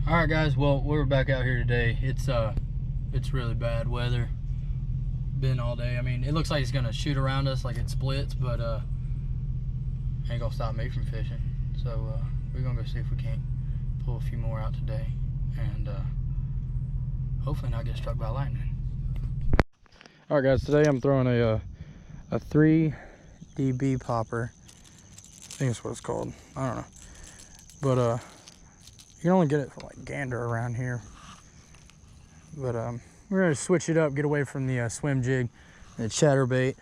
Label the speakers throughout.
Speaker 1: All right, guys. Well, we're back out here today. It's really bad weather. Been all day. I mean, it looks like it's gonna shoot around us like it splits, but ain't gonna stop me from fishing. So we're gonna go see if we can't pull a few more out today, and hopefully not get struck by lightning. All right, guys. Today I'm throwing a 3 dB popper. I think that's what it's called. I don't know, but you can only get it for like gander around here. But we're gonna switch it up, get away from the swim jig and the chatterbait.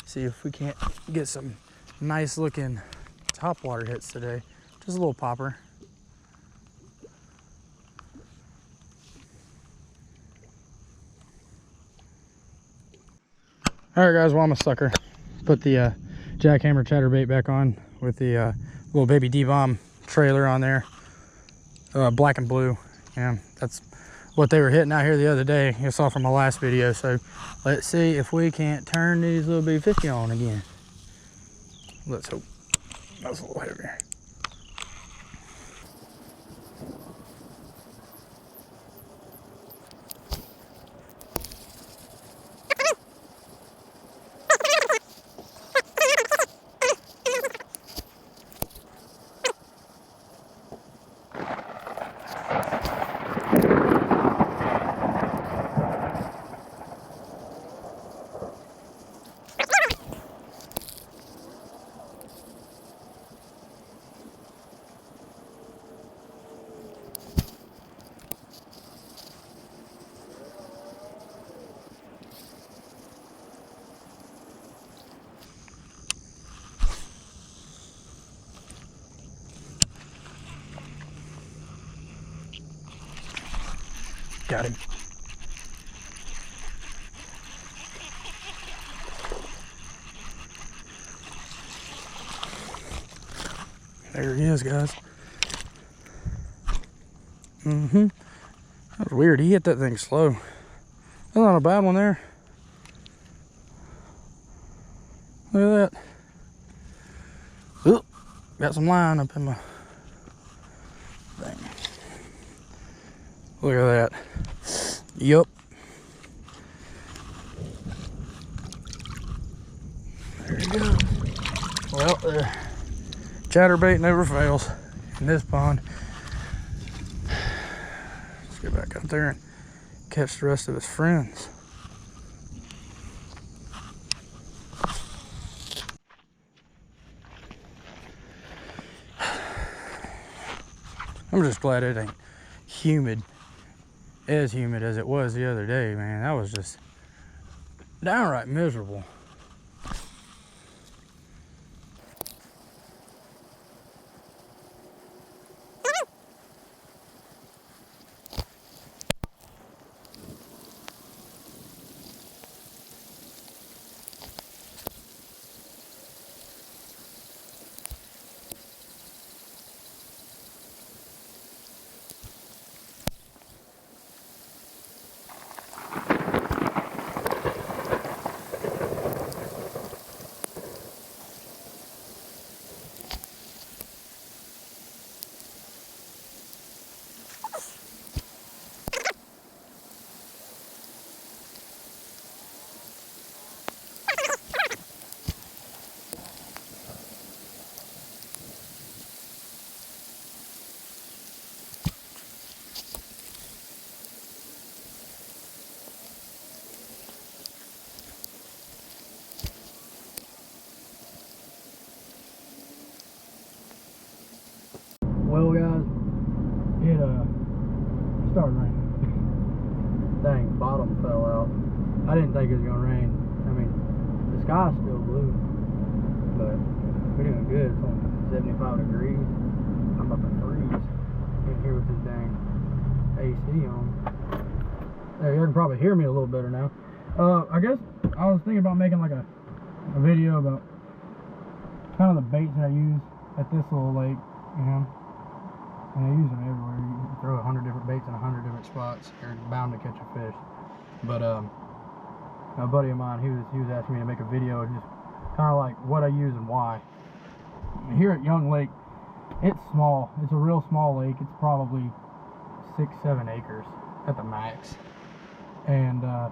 Speaker 1: See if we can't get some nice looking topwater hits today. Just a little popper. All right, guys. Well, I'm a sucker. Put the jackhammer chatterbait back on with the little baby D-bomb trailer on there. Black and blue. Yeah, that's what they were hitting out here the other day. You saw from my last video. So let's see if we can't turn these little bitty fishy on again. Let's hope. That was a little heavier. Got him. There he is, guys. That was weird. He hit that thing slow. That's not a bad one there. Look at that. Oop, got some line up in my thing. Look at that. Yup. There you go. Well, chatterbait never fails in this pond. Let's get back up there and catch the rest of his friends. I'm just glad it ain't humid, as humid as it was the other day, man. That was just downright miserable. Well, guys, it started raining. Dang, bottom fell out. I didn't think it was gonna rain. I mean, the sky's still blue, but we're doing good. It's only 75 degrees. I'm about to freeze in here with this dang AC on. There, you can probably hear me a little better now. I guess I was thinking about making like a video about kind of the baits that I use at this little lake, you know. And I use them everywhere. You can throw 100 different baits in 100 different spots. You're bound to catch a fish. But a buddy of mine, he was asking me to make a video just kind of like what I use and why. Here at Young Lake, it's small. It's a real small lake. It's probably 6-7 acres at the max. And now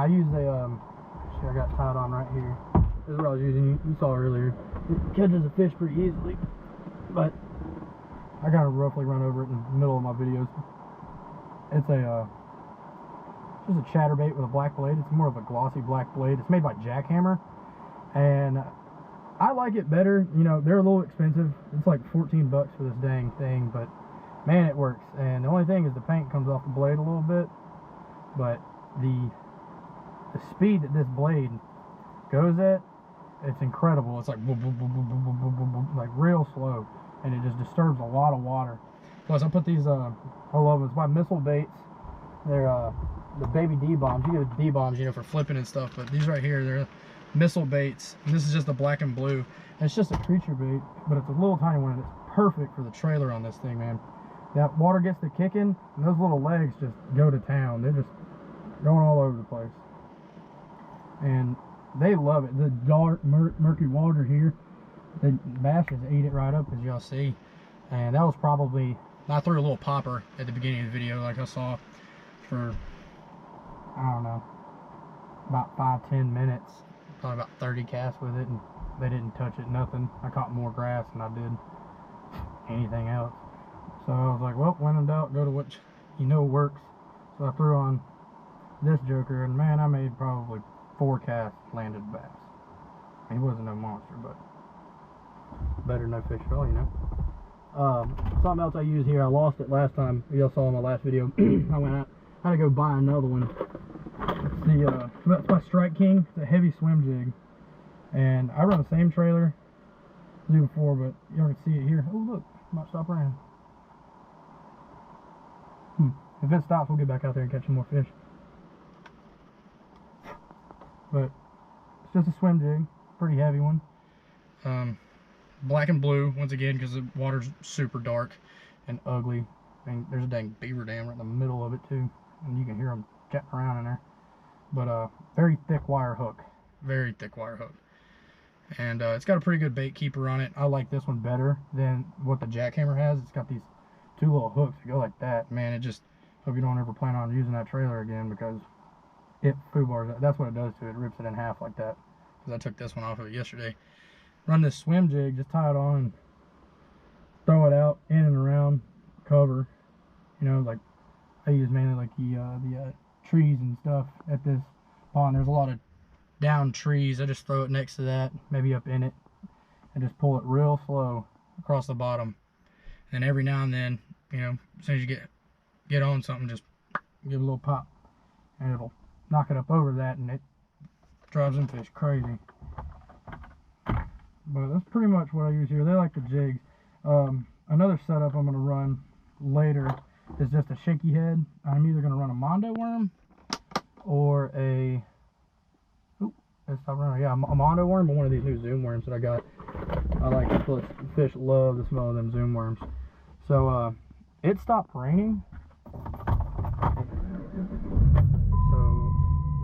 Speaker 1: I use a see, I got tied on right here. This is what I was using. You saw earlier. It catches a fish pretty easily, but I gotta roughly run over it in the middle of my videos. It's a just a chatterbait with a black blade. It's more of a glossy black blade. It's made by Jackhammer, and I like it better. You know, they're a little expensive. It's like 14 bucks for this dang thing, but man, it works. And the only thing is the paint comes off the blade a little bit, but the speed that this blade goes at, it's incredible. It's like boom, boom, boom, boom, boom, boom, boom, boom, boom, like real slow, and it just disturbs a lot of water. Plus, I put these I love them. It's by Missile Baits. They're the baby D-bombs. You get D-bombs, you know, for flipping and stuff, but these right here, they're Missile Baits, and this is just a black and blue. And it's just a creature bait, but it's a little tiny one, and it's perfect for the trailer on this thing, man. That water gets to kicking, and those little legs just go to town. They're just going all over the place, and they love it. The dark murky water here, the bass just ate it right up, as y'all see. And that was probably, I threw a little popper at the beginning of the video, like I saw, for I don't know, about 5-10 minutes, probably about 30 casts with it, and they didn't touch it, nothing. I caught more grass than I did anything else. So I was like, well, when in doubt, go to what you know works. So I threw on this joker, and man, I made probably 4 casts, landed bass. He wasn't no monster, but better than no fish at all, you know. Something else I use here, I lost it last time. Y'all saw in my last video. I went out, had to go buy another one. It's my Strike King. It's a heavy swim jig, and I run the same trailer as you before, but y'all can see it here. Oh look, might stop running. If it stops, we'll get back out there and catch some more fish. But it's just a swim jig, pretty heavy one. Black and blue, once again, because the water's super dark and ugly. And there's a dang beaver dam right in the middle of it too, and you can hear them chatting around in there. But very thick wire hook, very thick wire hook, and it's got a pretty good bait keeper on it. I like this one better than what the Jackhammer has. It's got these 2 little hooks that go like that. Man, it just, hope you don't ever plan on using that trailer again, because it foobars. That's what it does to it. It rips it in half like that. Because I took this one off of it yesterday. Run this swim jig, just tie it on and throw it out in and around cover. You know, like I use mainly like the trees and stuff at this pond. There's a lot of down trees. I just throw it next to that, maybe up in it, and just pull it real slow across the bottom. And every now and then, you know, as soon as you get on something, just give it a little pop, and it'll knock it up over that, and it drives them fish crazy. But that's pretty much what I use here. They like the jigs. Another setup I'm going to run later is just a shaky head. I'm either going to run a Mondo worm or a, a Mondo worm, or one of these new Zoom worms that I got. I like the fish love the smell of them Zoom worms. So it stopped raining, so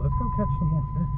Speaker 1: let's go catch some more fish.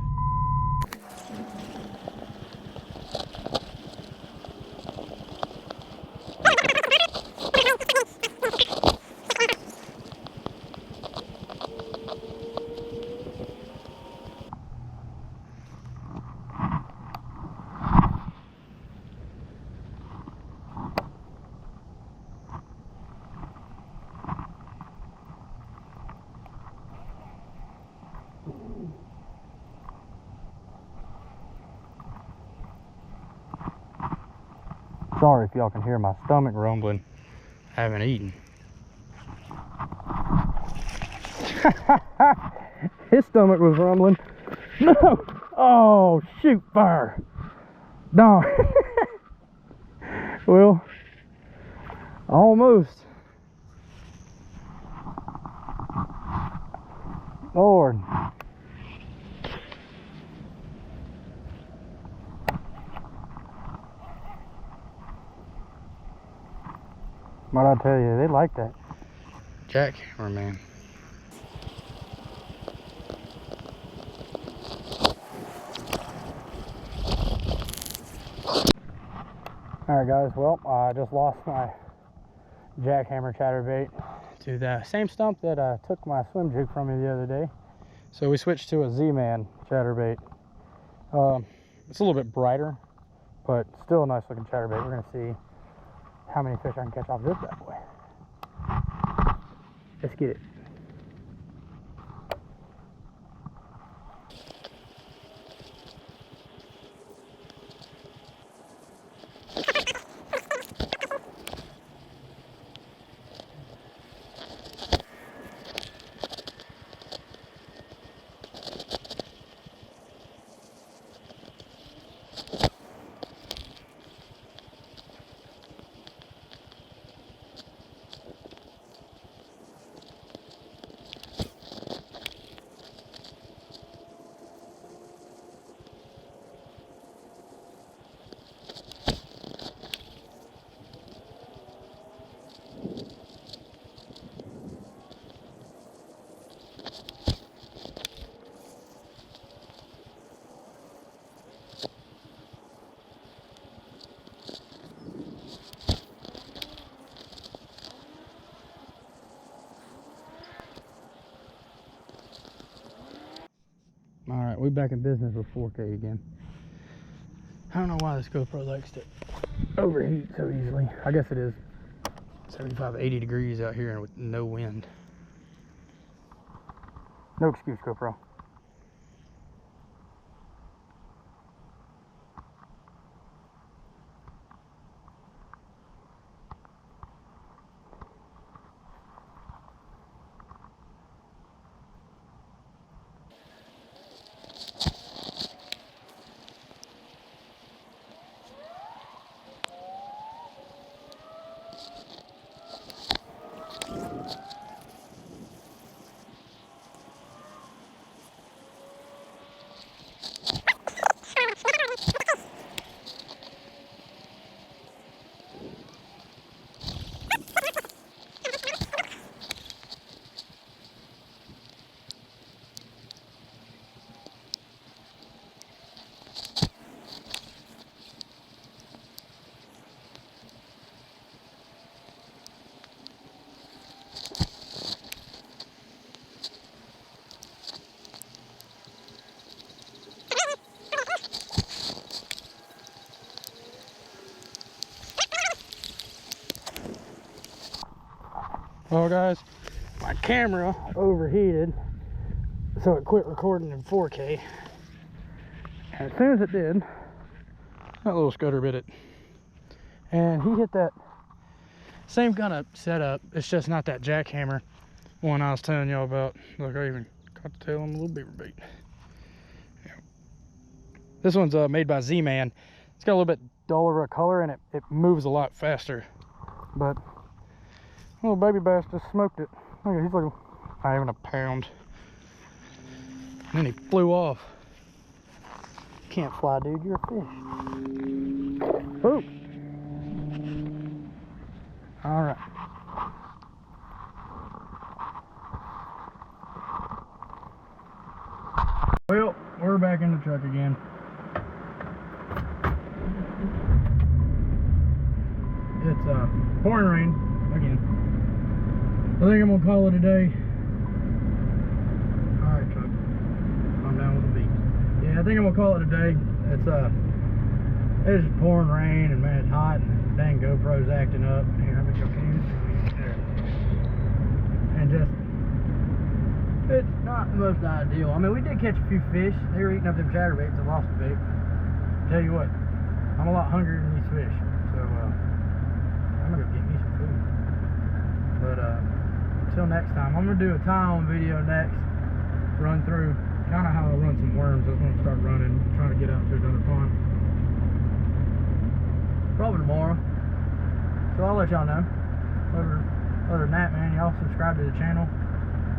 Speaker 1: Sorry if y'all can hear my stomach rumbling. I haven't eaten. His stomach was rumbling. No! Oh, shoot, fire. No. Well, almost. Lord. What I tell you, they like that Jackhammer, man. Alright guys, well, I just lost my jackhammer chatterbait to the same stump that I took my swim jig from you the other day. So we switched to a Z-Man chatterbait. It's a little bit brighter, but still a nice looking chatterbait. We're gonna see how many fish I can catch off this bad boy. Let's get it. All right, we back in business with 4K again. I don't know why this GoPro likes to overheat so easily. I guess it is 75, 80 degrees out here and with no wind. No excuse, GoPro. Well guys, my camera overheated, so it quit recording in 4K. And as soon as it did, that little scudder bit it. And he hit that same kind of setup. It's just not that jackhammer one I was telling y'all about. Look, I even caught the tail on a little beaver bait. Yeah. This one's made by Z-Man. It's got a little bit duller of a color and it moves a lot faster. But little baby bass just smoked it. Look at, he's like not even a pound. And then he flew off. Can't fly, dude, you're a fish. Oh! Alright. Well, we're back in the truck again. It's pouring rain again. I think I'm gonna call it a day. Alright, truck. I'm down with the beats. Yeah, I think I'm gonna call it a day. It's just pouring rain and man, it's hot and the dang GoPro's acting up. Here, I bet y'all can use it. There. And just, it's not the most ideal. I mean, we did catch a few fish. They were eating up them chatterbaits. I lost a bait. Tell you what, I'm a lot hungrier than these fish. So, I'm gonna go get me some food. But, until next time, I'm gonna do a tie-on video next. Run through kind of how I run some worms. I just want to start running, trying to get out to another pond. Probably tomorrow. So I'll let y'all know. Other than that, man, y'all subscribe to the channel.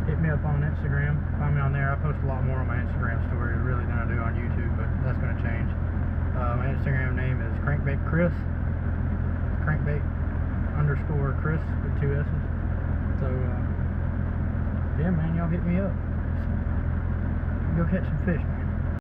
Speaker 1: Hit me up on Instagram. Find me on there. I post a lot more on my Instagram stories really than I do on YouTube, but that's gonna change. My Instagram name is crankbaitchris. Crankbait_Chris with 2 S's. So, yeah, man, y'all hit me up. Go catch some fish, man.